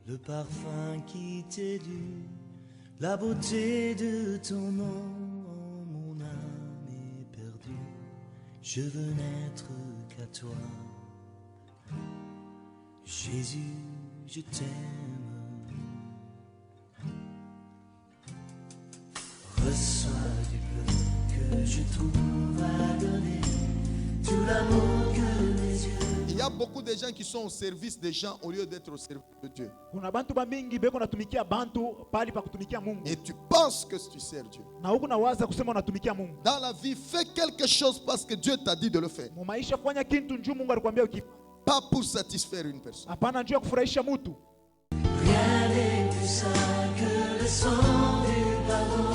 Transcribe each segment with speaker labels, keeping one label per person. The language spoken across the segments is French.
Speaker 1: le parfum qui t'est dû, la beauté de ton nom, mon âme est perdue. Je veux n'être qu'à toi, Jésus, je t'aime. Reçois du bleu que je trouve à donner, tout l'amour que mes yeux.
Speaker 2: Il y a beaucoup de gens qui sont au service des gens au lieu d'être au service de Dieu. Et tu penses que tu sers Dieu.
Speaker 3: Dans
Speaker 2: la vie, fais quelque chose parce que Dieu t'a dit de le faire. Pas pour satisfaire une personne.
Speaker 1: Rien n'est plus sain que le sang du pardon.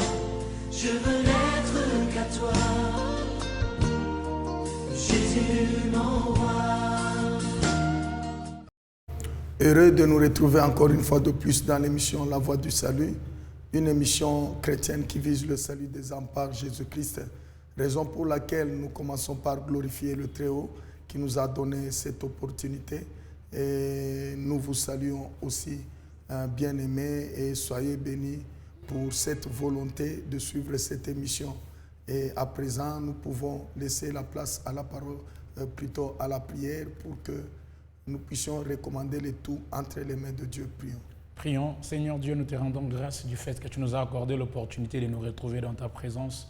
Speaker 1: Je veux n'être qu'à toi, Jésus mon roi.
Speaker 4: Heureux de nous retrouver encore une fois de plus dans l'émission La Voix du Salut, une émission chrétienne qui vise le salut des âmes par Jésus-Christ, raison pour laquelle nous commençons par glorifier le Très-Haut qui nous a donné cette opportunité. Et nous vous saluons aussi, bien-aimés, et soyez bénis pour cette volonté de suivre cette émission. Et à présent, nous pouvons laisser la place à la parole, plutôt à la prière, pour que nous puissions recommander le tout entre les mains de Dieu. Prions.
Speaker 3: Prions. Seigneur Dieu, nous te rendons grâce du fait que tu nous as accordé l'opportunité de nous retrouver dans ta présence.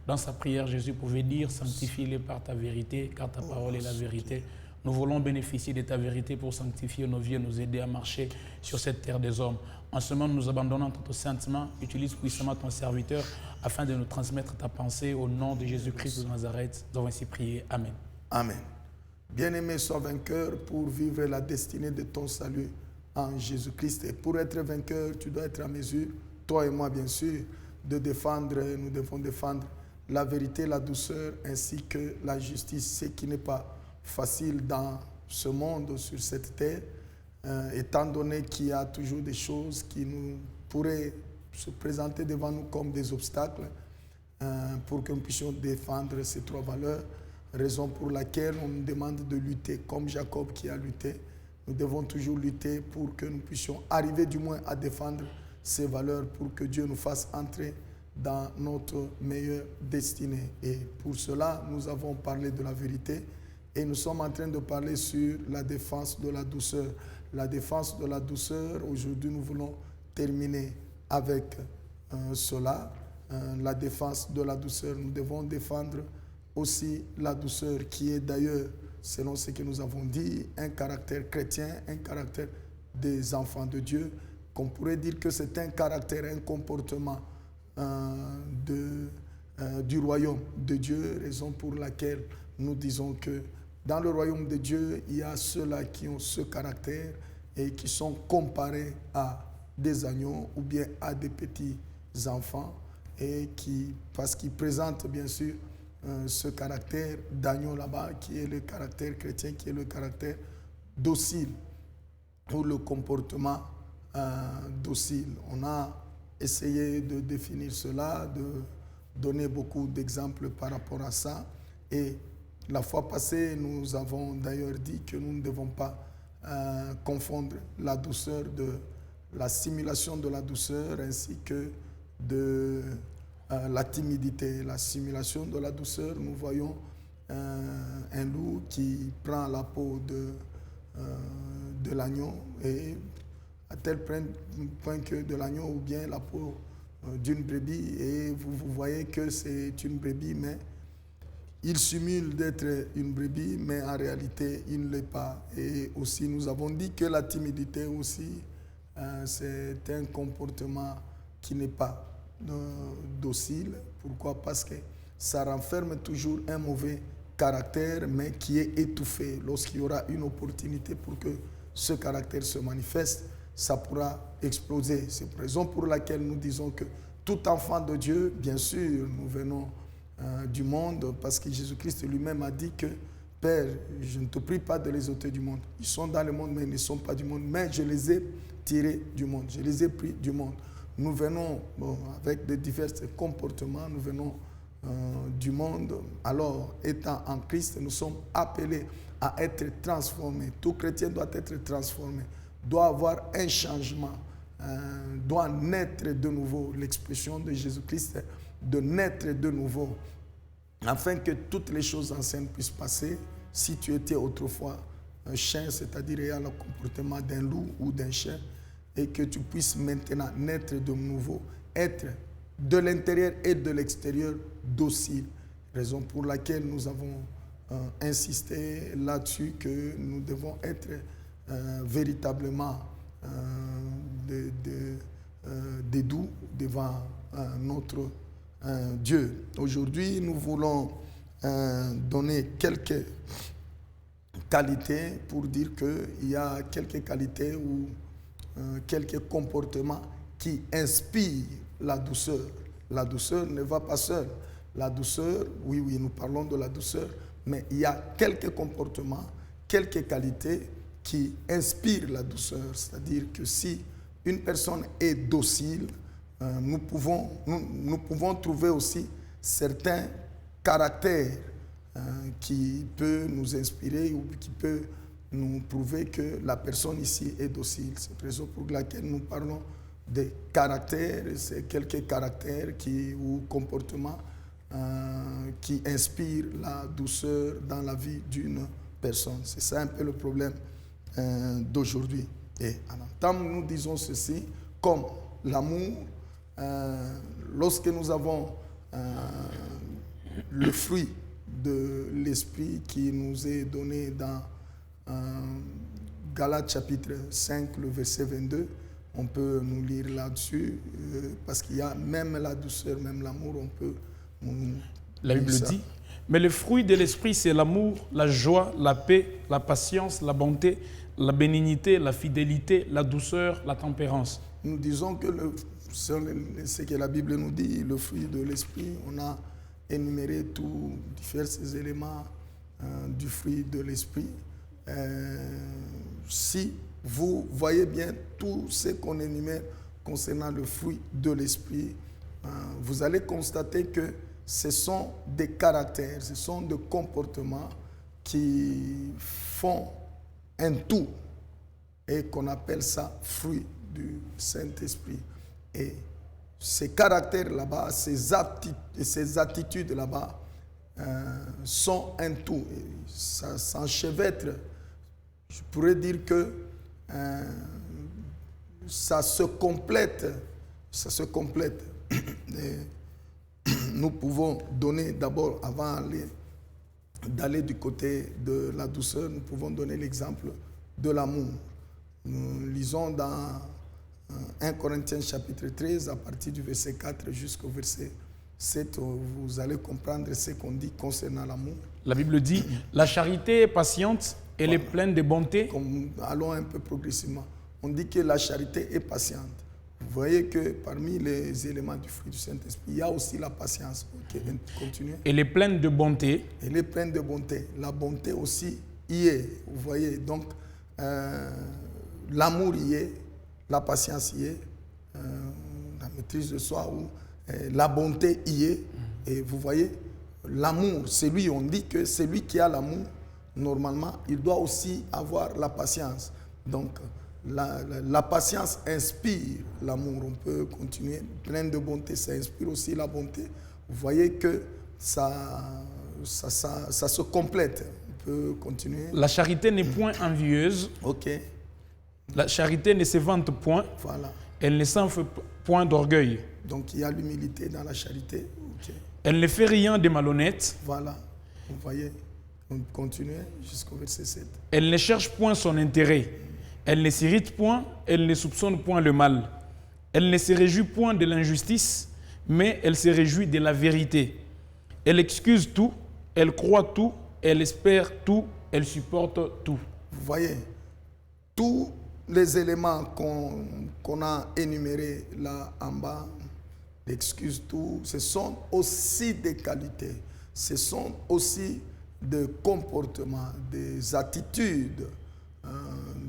Speaker 3: Dans sa prière, Jésus pouvait dire « Sanctifie-les par ta vérité, car ta parole est la vérité ». Nous voulons bénéficier de ta vérité pour sanctifier nos vies et nous aider à marcher sur cette terre des hommes. En ce moment, nous nous abandonnons entre tes saintes mains. Utilise puissamment ton serviteur afin de nous transmettre ta pensée au nom de Jésus-Christ de Nazareth. Nous avons ainsi prié. Amen.
Speaker 4: Amen. Bien-aimé, sois vainqueur pour vivre la destinée de ton salut en Jésus-Christ. Et pour être vainqueur, tu dois être à mesure, toi et moi bien sûr, de défendre, nous devons défendre la vérité, la douceur ainsi que la justice, ce qui n'est pas facile dans ce monde, sur cette terre, étant donné qu'il y a toujours des choses qui nous pourraient se présenter devant nous comme des obstacles pour que nous puissions défendre ces trois valeurs. Raison pour laquelle on nous demande de lutter comme Jacob qui a lutté. Nous devons toujours lutter pour que nous puissions arriver du moins à défendre ces valeurs pour que Dieu nous fasse entrer dans notre meilleure destinée. Et pour cela, nous avons parlé de la vérité et nous sommes en train de parler sur la défense de la douceur. La défense de la douceur, aujourd'hui nous voulons terminer avec cela. La défense de la douceur, nous devons défendre aussi la douceur qui est d'ailleurs, selon ce que nous avons dit, un caractère chrétien, un caractère des enfants de Dieu, qu'on pourrait dire que c'est un caractère, un comportement du royaume de Dieu, raison pour laquelle nous disons que dans le royaume de Dieu, il y a ceux-là qui ont ce caractère et qui sont comparés à des agneaux ou bien à des petits enfants et qui, parce qu'ils présentent bien sûr ce caractère d'agneau là-bas, qui est le caractère chrétien, qui est le caractère docile, ou le comportement docile. On a essayé de définir cela, de donner beaucoup d'exemples par rapport à ça. Et la fois passée, nous avons d'ailleurs dit que nous ne devons pas confondre la douceur de la simulation de la douceur ainsi que de la timidité. La simulation de la douceur, nous voyons un loup qui prend la peau de l'agneau et à tel point que de l'agneau ou bien la peau d'une brebis, et vous voyez que c'est une brebis, mais il simule d'être une brebis, mais en réalité, il ne l'est pas. Et aussi, nous avons dit que la timidité aussi, c'est un comportement qui n'est pas docile. Pourquoi? Parce que ça renferme toujours un mauvais caractère, mais qui est étouffé. Lorsqu'il y aura une opportunité pour que ce caractère se manifeste, ça pourra exploser. C'est la raison pour laquelle nous disons que tout enfant de Dieu, bien sûr, nous venons du monde, parce que Jésus-Christ lui-même a dit que Père, je ne te prie pas de les ôter du monde. Ils sont dans le monde, mais ils ne sont pas du monde. Mais je les ai tirés du monde. Je les ai pris du monde. Nous venons avec de divers comportements, nous venons du monde. Alors, étant en Christ, nous sommes appelés à être transformés. Tout chrétien doit être transformé doit avoir un changement, doit naître de nouveau. L'expression de Jésus-Christ, de naître de nouveau, afin que toutes les choses anciennes puissent passer. Si tu étais autrefois un chien, c'est-à-dire ayant le comportement d'un loup ou d'un chien, et que tu puisses maintenant naître de nouveau, être de l'intérieur et de l'extérieur docile. Raison pour laquelle nous avons insisté là-dessus que nous devons être véritablement des doux devant notre Dieu. Aujourd'hui, nous voulons donner quelques qualités pour dire qu'il y a quelques qualités ou quelques comportements qui inspirent la douceur. La douceur ne va pas seule. La douceur, oui, nous parlons de la douceur, mais il y a quelques comportements, quelques qualités qui inspirent la douceur. C'est-à-dire que si une personne est docile, nous pouvons trouver aussi certains caractères qui peuvent nous inspirer ou qui peuvent nous prouver que la personne ici est docile. C'est la raison pour laquelle nous parlons des caractères, c'est quelques caractères ou comportements qui inspirent la douceur dans la vie d'une personne. C'est ça un peu le problème d'aujourd'hui. Et en même temps, nous disons ceci, comme l'amour, lorsque nous avons le fruit de l'esprit qui nous est donné dans Galates chapitre 5, le verset 22, on peut nous lire là-dessus, parce qu'il y a même la douceur, même l'amour, on peut...
Speaker 3: La Bible dit, mais le fruit de l'esprit, c'est l'amour, la joie, la paix, la patience, la bonté, la bénignité, la fidélité, la douceur, la tempérance.
Speaker 4: Nous disons que ce que la Bible nous dit, le fruit de l'esprit, on a énuméré tous divers éléments du fruit de l'esprit. Si vous voyez bien tout ce qu'on énumère concernant le fruit de l'esprit, vous allez constater que ce sont des caractères, ce sont des comportements qui font un tout et qu'on appelle ça fruit du Saint-Esprit. Et ces caractères là-bas, ces attitudes là-bas sont un tout. Et ça s'enchevêtre. Je pourrais dire que ça se complète. Ça se complète. Et nous pouvons donner d'abord, avant d'aller du côté de la douceur, nous pouvons donner l'exemple de l'amour. Nous lisons dans 1 Corinthiens chapitre 13, à partir du verset 4 jusqu'au verset 7, vous allez comprendre ce qu'on dit concernant l'amour.
Speaker 3: La Bible dit, la charité est patiente, elle est pleine de bonté.
Speaker 4: Allons un peu progressivement. On dit que la charité est patiente. Vous voyez que parmi les éléments du fruit du Saint-Esprit, il y a aussi la patience. Ok, continuez.
Speaker 3: Elle est pleine de bonté.
Speaker 4: Elle est pleine de bonté. La bonté aussi y est. Vous voyez, donc l'amour y est, la patience y est, la maîtrise de soi, ou la bonté y est. Et vous voyez, l'amour, c'est lui, on dit que celui qui a l'amour, normalement, il doit aussi avoir la patience. Donc, la patience inspire l'amour. On peut continuer. Plein de bonté, ça inspire aussi la bonté. Vous voyez que ça se complète. On peut continuer.
Speaker 3: La charité n'est point envieuse.
Speaker 4: Ok.
Speaker 3: La charité ne se vante point.
Speaker 4: Voilà.
Speaker 3: Elle ne s'enfle point d'orgueil.
Speaker 4: Donc il y a l'humilité dans la charité. Okay.
Speaker 3: Elle ne fait rien de malhonnête.
Speaker 4: Voilà. Vous voyez. On continue jusqu'au verset 7.
Speaker 3: Elle ne cherche point son intérêt. Elle ne s'irrite point, elle ne soupçonne point le mal. Elle ne se réjouit point de l'injustice, mais elle se réjouit de la vérité. Elle excuse tout, elle croit tout, elle espère tout, elle supporte tout.
Speaker 4: Vous voyez, tous les éléments qu'on a énumérés là en bas, l'excuse tout, ce sont aussi des qualités, ce sont aussi des comportements, des attitudes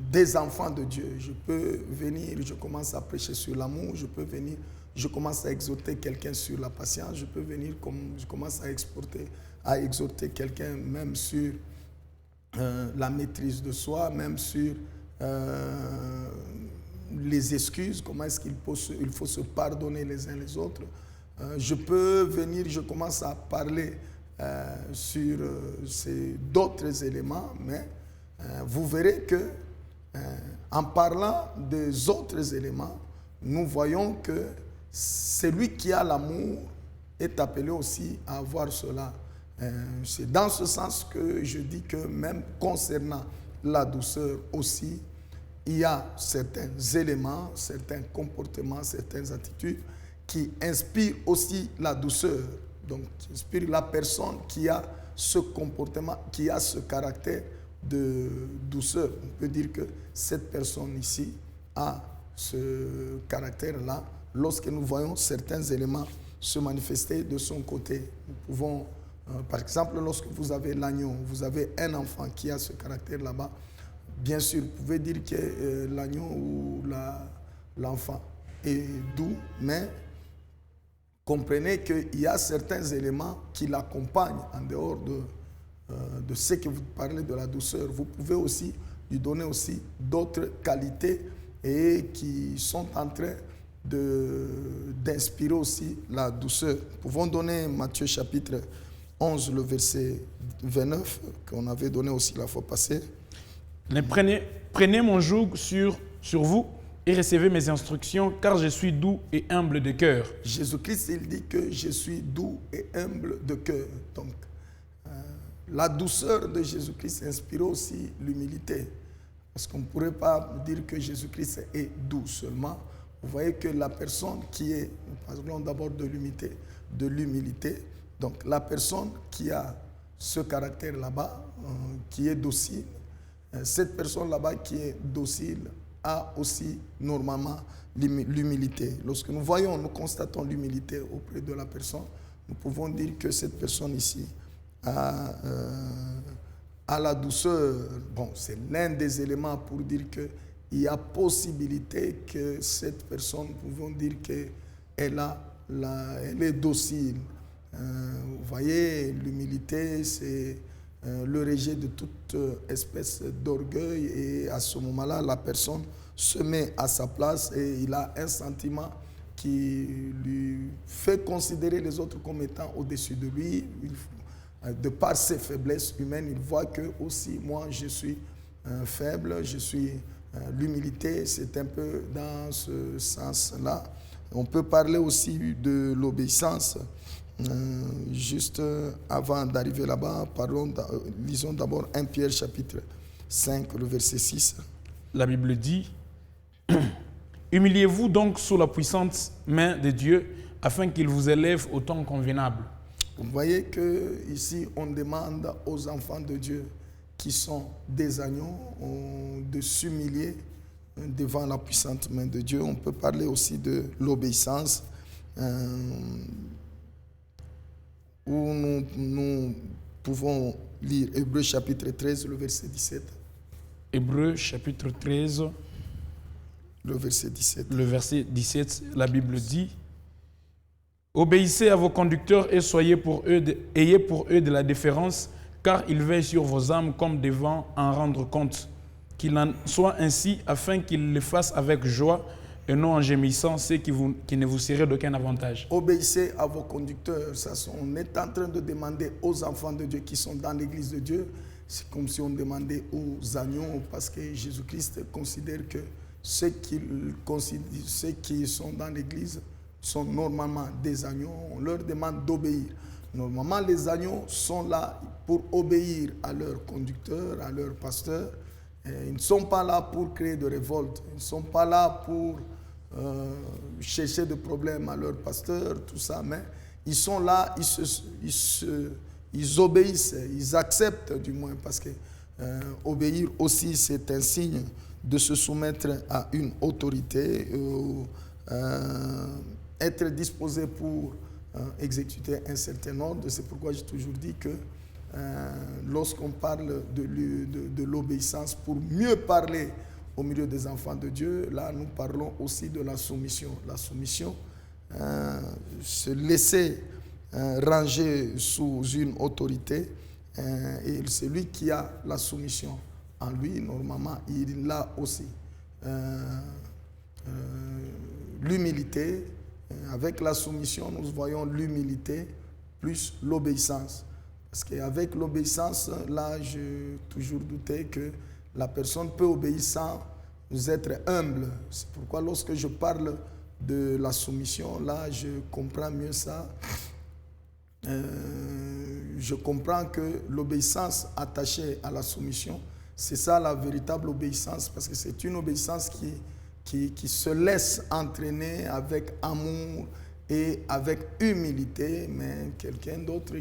Speaker 4: des enfants de Dieu. Je peux venir, je commence à prêcher sur l'amour, je peux venir, je commence à exhorter quelqu'un sur la patience, je peux venir, je commence à exhorter quelqu'un même sur la maîtrise de soi, même sur les excuses, comment est-ce qu'il faut se pardonner les uns les autres. Je peux venir, je commence à parler sur d'autres éléments, mais vous verrez que en parlant des autres éléments, nous voyons que celui qui a l'amour est appelé aussi à avoir cela. C'est dans ce sens que je dis que même concernant la douceur aussi, il y a certains éléments, certains comportements, certaines attitudes qui inspirent aussi la douceur. Donc, qui inspire la personne qui a ce comportement, qui a ce caractère de douceur. On peut dire que cette personne ici a ce caractère-là lorsque nous voyons certains éléments se manifester de son côté. Nous pouvons, par exemple, lorsque vous avez l'agneau, vous avez un enfant qui a ce caractère là-bas, bien sûr, vous pouvez dire que l'agneau ou l'enfant est doux, mais comprenez qu'il y a certains éléments qui l'accompagnent en dehors de ce que vous parlez de la douceur. Vous pouvez aussi lui donner aussi d'autres qualités et qui sont en train d'inspirer aussi la douceur. Nous pouvons donner Matthieu chapitre 11, le verset 29, qu'on avait donné aussi la fois passée.
Speaker 3: Prenez mon joug sur vous et recevez mes instructions, car je suis doux et humble de cœur.
Speaker 4: Jésus-Christ, il dit que je suis doux et humble de cœur. Donc, la douceur de Jésus-Christ inspire aussi l'humilité. Parce qu'on ne pourrait pas dire que Jésus-Christ est doux seulement. Vous voyez que la personne qui est, nous parlons d'abord de l'humilité. Donc, la personne qui a ce caractère là-bas, qui est docile, cette personne là-bas qui est docile a aussi normalement l'humilité. Lorsque nous voyons, nous constatons l'humilité auprès de la personne, nous pouvons dire que cette personne ici a la douceur. Bon, c'est l'un des éléments pour dire qu'il y a possibilité que cette personne, nous pouvons dire qu'elle est docile. Vous voyez, l'humilité, c'est le rejet de toute espèce d'orgueil, et à ce moment-là, la personne se met à sa place et il a un sentiment qui lui fait considérer les autres comme étant au-dessus de lui. De par ses faiblesses humaines, il voit que aussi moi je suis faible, je suis l'humilité, c'est un peu dans ce sens-là. On peut parler aussi de l'obéissance. Juste avant d'arriver là-bas, lisons d'abord 1 Pierre chapitre 5, le verset 6.
Speaker 3: La Bible dit « Humiliez-vous donc sous la puissante main de Dieu, afin qu'il vous élève au temps convenable. »
Speaker 4: Vous voyez qu'ici, on demande aux enfants de Dieu qui sont des agneaux de s'humilier devant la puissante main de Dieu. On peut parler aussi de l'obéissance. Où nous pouvons lire Hébreux chapitre 13, le verset 17.
Speaker 3: Hébreux chapitre 13,
Speaker 4: le verset 17.
Speaker 3: Le verset 17, la Bible dit « Obéissez à vos conducteurs et ayez pour eux de la déférence, car ils veillent sur vos âmes comme devant en rendre compte. Qu'il en soit ainsi, afin qu'ils le fassent avec joie, et non en gémissant, ce qui ne vous serait d'aucun avantage. »
Speaker 4: Obéissez à vos conducteurs. On est en train de demander aux enfants de Dieu qui sont dans l'église de Dieu. C'est comme si on demandait aux agneaux, parce que Jésus-Christ considère que ceux qui sont dans l'église sont normalement des agneaux. On leur demande d'obéir. Normalement, les agneaux sont là pour obéir à leur conducteur, à leur pasteur. Ils ne sont pas là pour créer de révolte. Ils ne sont pas là pour chercher de problèmes à leur pasteur, tout ça, mais ils sont là, ils obéissent, ils acceptent du moins, parce que obéir aussi, c'est un signe de se soumettre à une autorité, être disposé pour exécuter un certain ordre. C'est pourquoi j'ai toujours dit que lorsqu'on parle de l'obéissance, pour mieux parler au milieu des enfants de Dieu, là nous parlons aussi de la soumission. La soumission, se laisser ranger sous une autorité, et celui qui a la soumission en lui, normalement, il l'a aussi. l'humilité. Avec la soumission, nous voyons l'humilité plus l'obéissance. Parce qu'avec l'obéissance, là, j'ai toujours douté que la personne peut obéir sans être humble. C'est pourquoi lorsque je parle de la soumission, là, je comprends mieux ça. Je comprends que l'obéissance attachée à la soumission, c'est ça la véritable obéissance, parce que c'est une obéissance qui se laisse entraîner avec amour et avec humilité, mais quelqu'un d'autre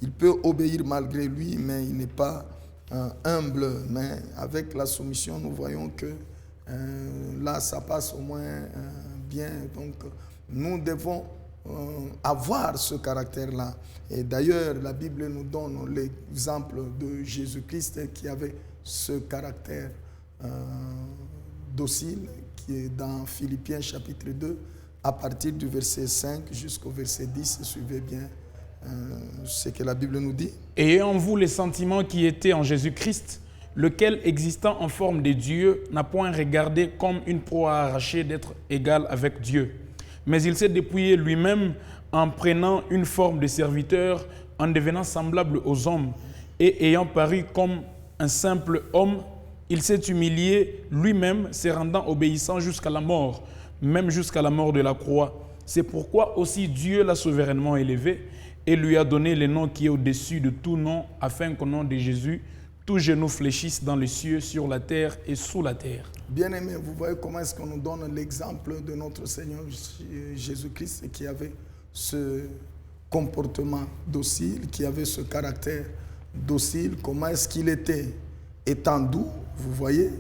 Speaker 4: il peut obéir malgré lui, mais il n'est pas humble. Mais avec la soumission, nous voyons que là, ça passe au moins bien. Donc, nous devons avoir ce caractère-là. Et d'ailleurs, la Bible nous donne l'exemple de Jésus-Christ qui avait ce caractère docile, qui est dans Philippiens chapitre 2, à partir du verset 5 jusqu'au verset 10. Suivez bien ce que la Bible nous dit.
Speaker 3: Ayez en vous les sentiments qui étaient en Jésus-Christ, lequel, existant en forme de Dieu, n'a point regardé comme une proie arrachée d'être égal avec Dieu. Mais il s'est dépouillé lui-même en prenant une forme de serviteur, en devenant semblable aux hommes, et ayant paru comme un simple homme, il s'est humilié lui-même, se rendant obéissant jusqu'à la mort, même jusqu'à la mort de la croix. C'est pourquoi aussi Dieu l'a souverainement élevé et lui a donné le nom qui est au-dessus de tout nom, afin qu'au nom de Jésus, tout genou fléchisse dans les cieux, sur la terre et sous la terre.
Speaker 4: Bien-aimés, vous voyez comment est-ce qu'on nous donne l'exemple de notre Seigneur Jésus-Christ qui avait ce comportement docile, qui avait ce caractère docile. Comment est-ce qu'il était étant doux, vous voyez,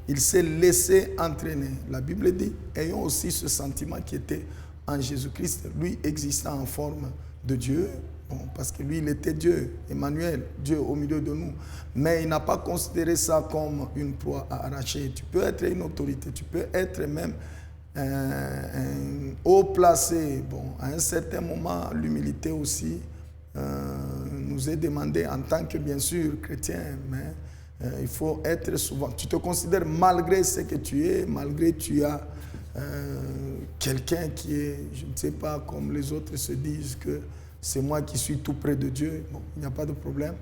Speaker 4: il s'est laissé entraîner. La Bible dit, ayons aussi ce sentiment qui était en Jésus-Christ, lui existant en forme de Dieu, bon, parce que lui, il était Dieu, Emmanuel, Dieu au milieu de nous. Mais il n'a pas considéré ça comme une proie à arracher. Tu peux être une autorité, tu peux être même un haut placé. Bon, à un certain moment, l'humilité aussi nous est demandée en tant que, bien sûr, chrétien, mais il faut être souvent. Tu te considères malgré ce que tu es, malgré tu as quelqu'un qui est, je ne sais pas, comme les autres se disent que c'est moi qui suis tout près de Dieu. Bon, il n'y a pas de problème.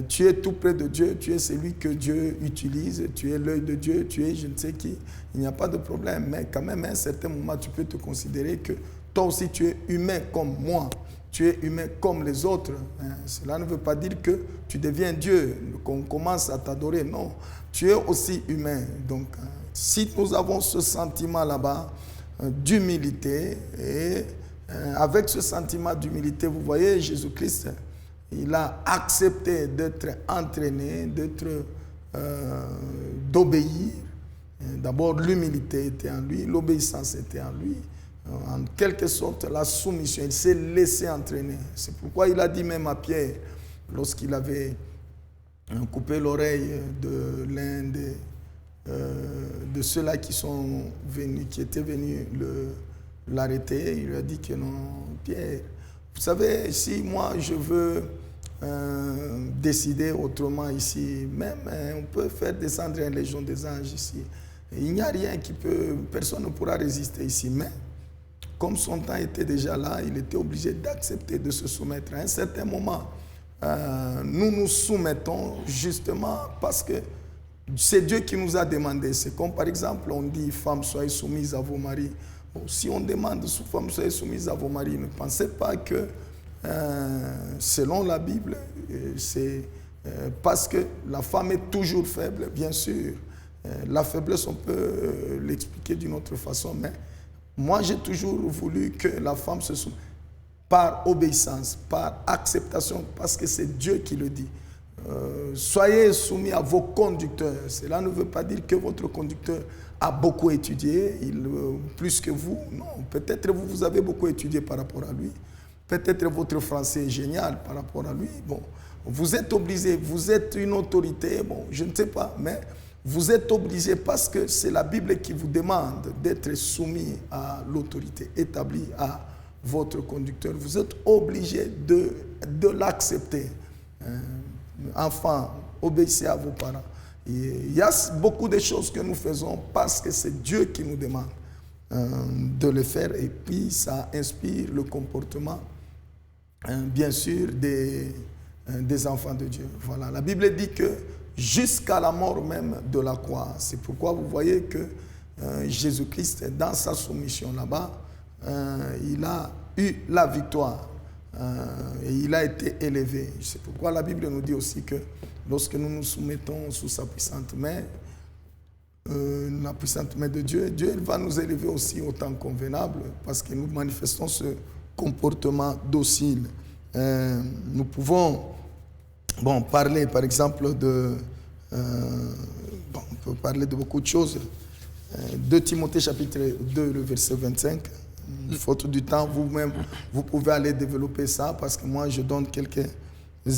Speaker 4: Tu es tout près de Dieu, tu es celui que Dieu utilise, tu es l'œil de Dieu, tu es je ne sais qui. Il n'y a pas de problème, mais quand même à un certain moment, tu peux te considérer que toi aussi tu es humain comme moi. Tu es humain comme les autres. Cela ne veut pas dire que tu deviens Dieu, qu'on commence à t'adorer. Non, tu es aussi humain. Donc, si nous avons ce sentiment là-bas d'humilité, et avec ce sentiment d'humilité, vous voyez, Jésus-Christ, il a accepté d'être entraîné, d'obéir. D'abord, l'humilité était en lui, l'obéissance était en lui. En quelque sorte, la soumission, il s'est laissé entraîner. C'est pourquoi il a dit même à Pierre, lorsqu'il avait coupé l'oreille de l'un de ceux-là qui étaient venus l'arrêter, il lui a dit que non, Pierre, vous savez, si moi je veux décider autrement ici, même on peut faire descendre une légion des anges ici. Il n'y a rien personne ne pourra résister ici, mais comme son temps était déjà là, il était obligé d'accepter de se soumettre. À un certain moment, nous nous soumettons justement parce que c'est Dieu qui nous a demandé. C'est comme par exemple, on dit, femmes, soyez soumises à vos maris. Bon, si on demande, femmes, soyez soumises à vos maris, ne pensez pas que, selon la Bible, c'est parce que la femme est toujours faible, bien sûr. La faiblesse, on peut l'expliquer d'une autre façon, mais moi, j'ai toujours voulu que la femme se soumette par obéissance, par acceptation, parce que c'est Dieu qui le dit. Soyez soumis à vos conducteurs. Cela ne veut pas dire que votre conducteur a beaucoup étudié, plus que vous. Non, peut-être vous avez beaucoup étudié par rapport à lui. Peut-être votre français est génial par rapport à lui. Bon, vous êtes obligé, vous êtes une autorité, bon, je ne sais pas, mais vous êtes obligé parce que c'est la Bible qui vous demande d'être soumis à l'autorité établie à votre conducteur. Vous êtes obligé de l'accepter. Enfants, obéissez à vos parents. Il y a beaucoup de choses que nous faisons parce que c'est Dieu qui nous demande de le faire, et puis ça inspire le comportement, bien sûr, des enfants de Dieu. Voilà. La Bible dit que jusqu'à la mort même de la croix, c'est pourquoi vous voyez que Jésus-Christ, dans sa soumission là-bas, il a eu la victoire et il a été élevé. C'est pourquoi la Bible nous dit aussi que lorsque nous nous soumettons sous sa puissante main, la puissante main de Dieu, Dieu va nous élever aussi au temps convenable parce que nous manifestons ce comportement docile. Nous pouvons parler par exemple on peut parler de beaucoup de choses. 2 Timothée chapitre 2, le verset 25. Faute du temps, vous-même, vous pouvez aller développer ça parce que moi, je donne quelques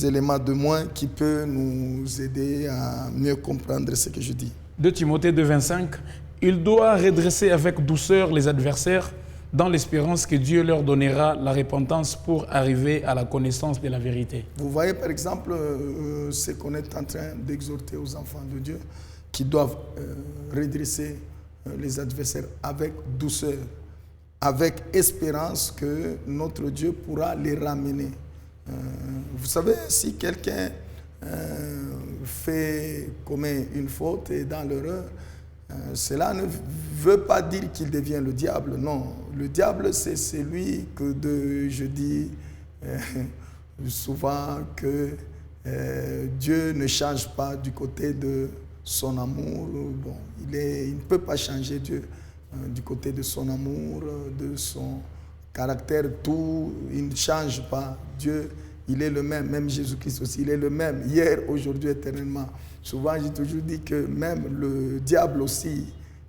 Speaker 4: éléments de moins qui peuvent nous aider à mieux comprendre ce que je dis.
Speaker 3: 2 Timothée 2, 25. Il doit redresser avec douceur les adversaires dans l'espérance que Dieu leur donnera la repentance pour arriver à la connaissance de la vérité.
Speaker 4: Vous voyez par exemple ce qu'on est en train d'exhorter aux enfants de Dieu qui doivent redresser les adversaires avec douceur, avec espérance que notre Dieu pourra les ramener. Vous savez, si quelqu'un commet une faute et dans l'erreur, cela ne veut pas dire qu'il devient le diable. Non, le diable, c'est celui que je dis souvent que Dieu ne change pas du côté de son amour. Bon, il ne peut pas changer Dieu du côté de son amour, de son caractère, tout. Il ne change pas. Dieu, il est le même. Même Jésus-Christ aussi, il est le même. Hier, aujourd'hui, éternellement. Souvent, j'ai toujours dit que même le diable aussi,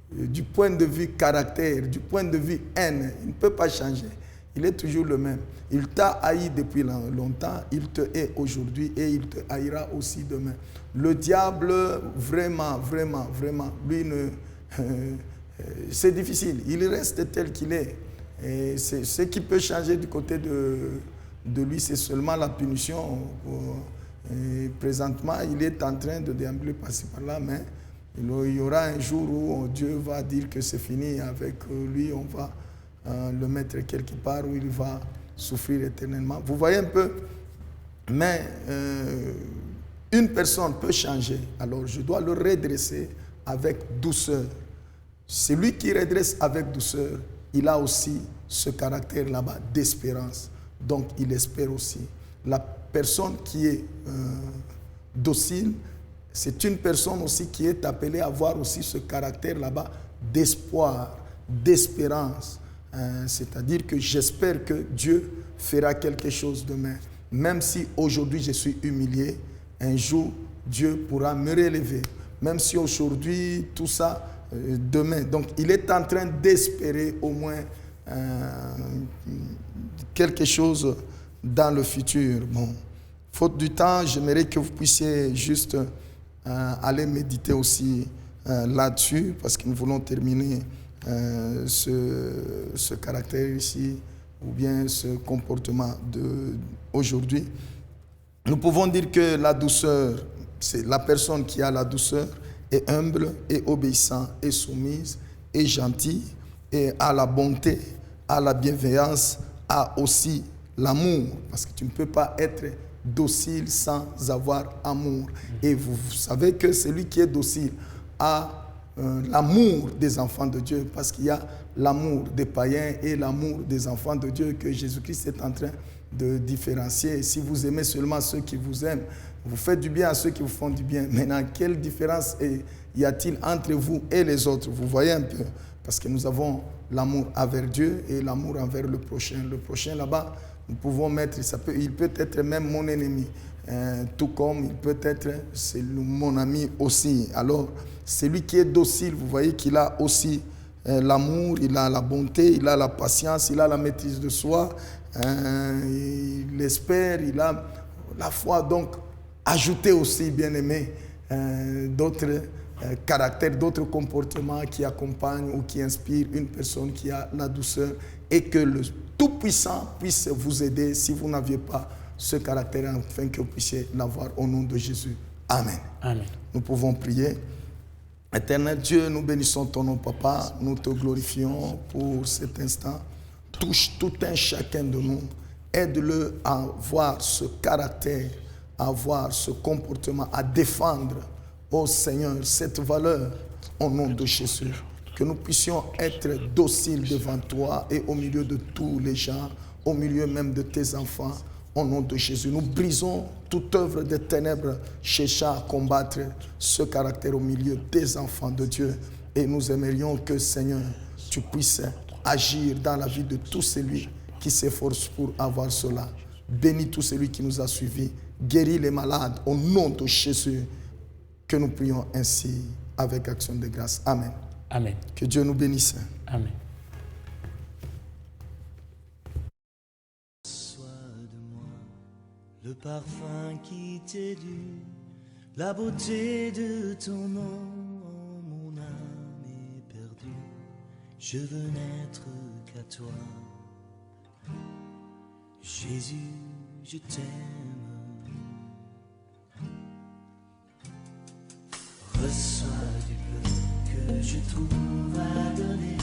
Speaker 4: du point de vue caractère, du point de vue haine, il ne peut pas changer. Il est toujours le même. Il t'a haï depuis longtemps, il te hait aujourd'hui et il te haïra aussi demain. Le diable, vraiment, vraiment, vraiment, lui, c'est difficile. Il reste tel qu'il est. Et ce qui peut changer du côté de lui, c'est seulement la punition. Et présentement, il est en train de déambuler par-ci par-là, mais il y aura un jour où Dieu va dire que c'est fini avec lui, on va le mettre quelque part où il va souffrir éternellement. Vous voyez un peu, mais une personne peut changer, alors je dois le redresser avec douceur. Celui qui redresse avec douceur, il a aussi ce caractère là-bas d'espérance, donc il espère aussi. La personne qui est docile, c'est une personne aussi qui est appelée à avoir aussi ce caractère là-bas d'espoir, d'espérance. C'est-à-dire que j'espère que Dieu fera quelque chose demain. Même si aujourd'hui je suis humilié, un jour Dieu pourra me relever. Même si aujourd'hui tout ça, demain. Donc il est en train d'espérer au moins quelque chose dans le futur. Bon, faute du temps, j'aimerais que vous puissiez juste aller méditer aussi là-dessus, parce que nous voulons terminer ce caractère ici, ou bien ce comportement d'aujourd'hui. Nous pouvons dire que la douceur, c'est la personne qui a la douceur, est humble, est obéissant, est soumise, est gentille, et a la bonté, a la bienveillance, a aussi l'amour, parce que tu ne peux pas être docile sans avoir amour. Et vous savez que celui qui est docile a l'amour des enfants de Dieu, parce qu'il y a l'amour des païens et l'amour des enfants de Dieu que Jésus-Christ est en train de différencier. Si vous aimez seulement ceux qui vous aiment, vous faites du bien à ceux qui vous font du bien. Maintenant, quelle différence y a-t-il entre vous et les autres? Vous voyez un peu, parce que nous avons l'amour envers Dieu et l'amour envers le prochain. Le prochain là-bas, nous pouvons mettre, il peut être même mon ennemi, tout comme il peut être mon ami aussi. Alors, celui qui est docile, vous voyez qu'il a aussi l'amour, il a la bonté, il a la patience, il a la maîtrise de soi, il espère, il a la foi. Donc, ajoutez aussi, bien aimé, d'autres caractères, d'autres comportements qui accompagnent ou qui inspirent une personne qui a la douceur, et que le Tout-Puissant puisse vous aider si vous n'aviez pas ce caractère, afin que vous puissiez l'avoir au nom de Jésus. Amen.
Speaker 3: Amen.
Speaker 4: Nous pouvons prier. Éternel Dieu, nous bénissons ton nom, Papa. Nous te glorifions pour cet instant. Touche tout un chacun de nous. Aide-le à avoir ce caractère, à avoir ce comportement, à défendre, ô Seigneur, cette valeur au nom de Jésus. Que nous puissions être dociles devant toi et au milieu de tous les gens, au milieu même de tes enfants. Au nom de Jésus, nous brisons toute œuvre des ténèbres cherchant à combattre ce caractère au milieu des enfants de Dieu. Et nous aimerions que, Seigneur, tu puisses agir dans la vie de tout celui qui s'efforce pour avoir cela. Bénis tout celui qui nous a suivis. Guéris les malades au nom de Jésus. Que nous prions ainsi avec action de grâce. Amen.
Speaker 3: Amen.
Speaker 4: Que Dieu nous bénisse.
Speaker 3: Amen.
Speaker 1: Le parfum qui t'est dû, la beauté de ton nom, oh, mon âme est perdue. Je veux n'être qu'à toi. Jésus, je t'aime. Reçois du peu que je trouve à donner,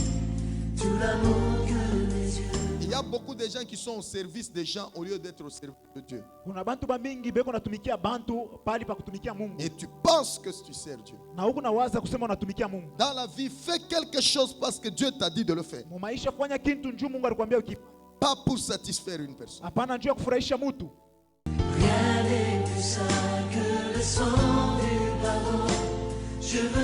Speaker 1: tout l'amour que mes yeux.
Speaker 2: Il y a beaucoup de gens qui sont au service des gens au lieu d'être au service de Dieu.
Speaker 5: Kuna bantu bamingi beko natumikia bantu pali pa kutumikia Mungu.
Speaker 2: Et tu penses que tu sers Dieu.
Speaker 5: Na huku nawaza kusema unatumikia Mungu.
Speaker 2: Dans la vie, fais quelque chose parce que Dieu t'a dit de le faire.
Speaker 5: Mu maisha fanya kitu njoo Mungu alikwambia ukipa.
Speaker 2: Pas pour satisfaire une personne.
Speaker 5: Hapana njoo kufurahisha mtu.
Speaker 1: Rien n'est plus sain que le sang du pardon. Je veux